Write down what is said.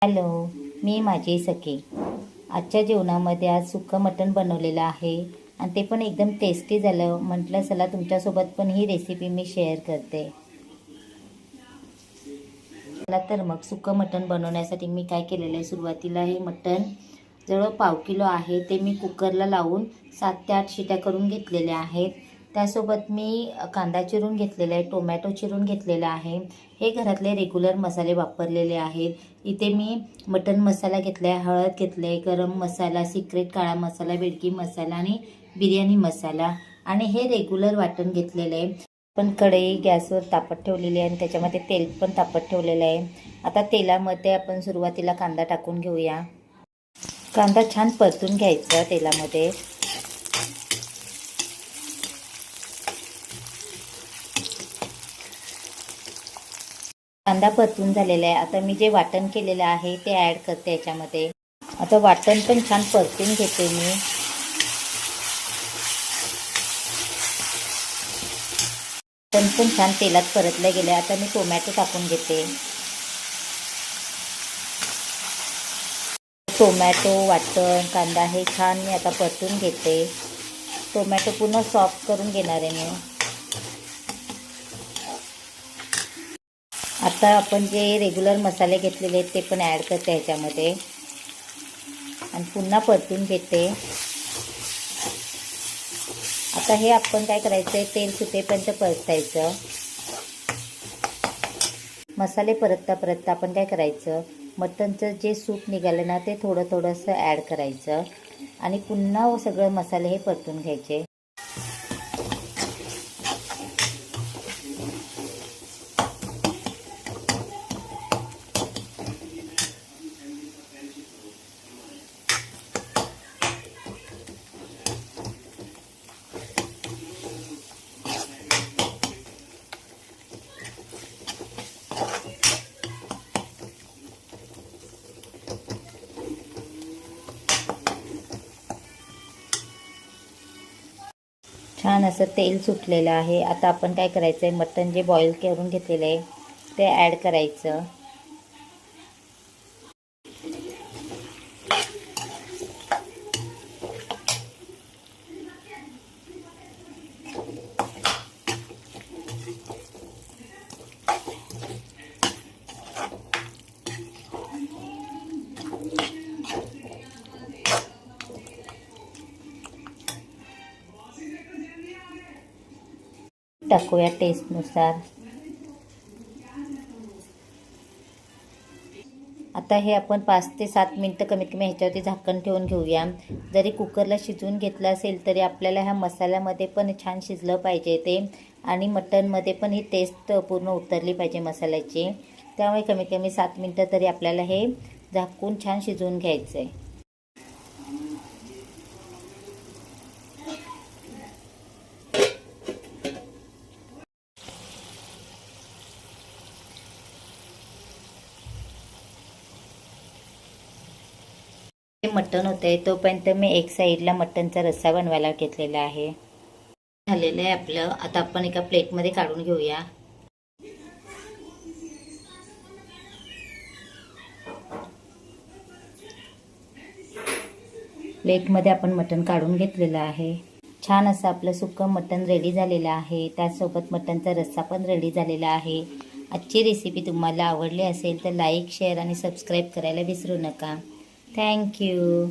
Hello, मी माझी सखी. आजच्या जेवणामध्ये आज सुक्कं मटण बनवलेलं आहे आणि ते पण एकदम टेस्टी झालं. म्हटलं चला तुमच्यासोबत पण ही रेसिपी मी शेअर करते. चला तर मग सुक्कं मटण बनवण्यासाठी मी काय केलेलं आहे, सुरुवातीला हे मटण जवळ पाव किलो आहे ते मी कुकरला लावून 7 ते 8 शिट्या करून घेतलेल्या आहेत. त्यासोबत मी कांदा चिरून घेतलेला आहे, टोमॅटो चिरून घेतलेला आहे. हे घरातले रेग्युलर मसाले वापरलेले आहेत. इथे मी मटन मसाला घेतला आहे, हळद घेतले आहे, गरम मसाला, सिक्रेट काळा मसाला, बेडगी मसाला आणि बिर्याणी मसाला आणि हे रेग्युलर वाटण घेतलेलं आहे. पण कढई गॅसवर तापत ठेवलेली आहे आणि त्याच्यामध्ये तेल पण तापत ठेवलेलं आहे. आता तेलामध्ये आपण सुरुवातीला कांदा टाकून घेऊया. कांदा छान परतून घ्यायचा तेलामध्ये. कांदा परतून झालेला आहे. आता मी जे वाटण केलेलं आहे ते ॲड करते याच्यामध्ये. आता वाटण पण छान परतून घेते मी. वाटण पण छान तेलात परतलं गेलं. आता मी टोमॅटो टाकून घेते. टोमॅटो, वाटण, कांदा हे छान मी आता परतून घेते. टोमॅटो पूर्ण सॉफ्ट करून घेणार आहे मी. आता आपण जे रेग्युलर मसाले घेतलेले आहेत ते पण ॲड करते ह्याच्यामध्ये आणि पुन्हा परतून घेते. आता हे आपण काय करायचं आहे, तेल सुटेपर्यंत परतायचं. मसाले परतता परतता आपण काय करायचं, मटणचं जे सूप निघालं ना ते थोडंसं ॲड करायचं आणि पुन्हा सगळे मसाले हे परतून घ्यायचे. छान असं तेल सुटलेलं आहे. आता आपण काय करायचं आहे, मटण जे बॉईल करून घेतलेलं आहे ते ॲड करायचं. टाकूया टेस्टनुसार. आता हे आपण 5 ते 7 मिनटं कमीत कमी ह्याच्यावरती झाकण ठेवून घेऊया. जरी कुकरला शिजवून घेतलं असेल तरी आपल्याला ह्या मसाल्यामध्ये पण छान शिजलं पाहिजे ते आणि मटणमध्ये पण ही टेस्ट पूर्ण उतरली पाहिजे मसाल्याची. त्यामुळे कमीत कमी 7 मिनटं तरी आपल्याला हे झाकून छान शिजवून घ्यायचं आहे. मटण होतंय तोपर्यंत मी एक साईडला मटणचा रस्सा बनवायला घेतलेला आहे. झालेलं आहे आपलं. आता आपण एका प्लेटमध्ये काढून घेऊया. प्लेटमध्ये आपण मटण काढून घेतलेलं आहे. छान असं आपलं सुक्कं मटण रेडी झालेलं आहे. त्यासोबत मटणचा रस्सा पण रेडी झालेला आहे. आजची रेसिपी तुम्हाला आवडली असेल तर लाईक, शेअर आणि सबस्क्राईब करायला विसरू नका. थँक्यू.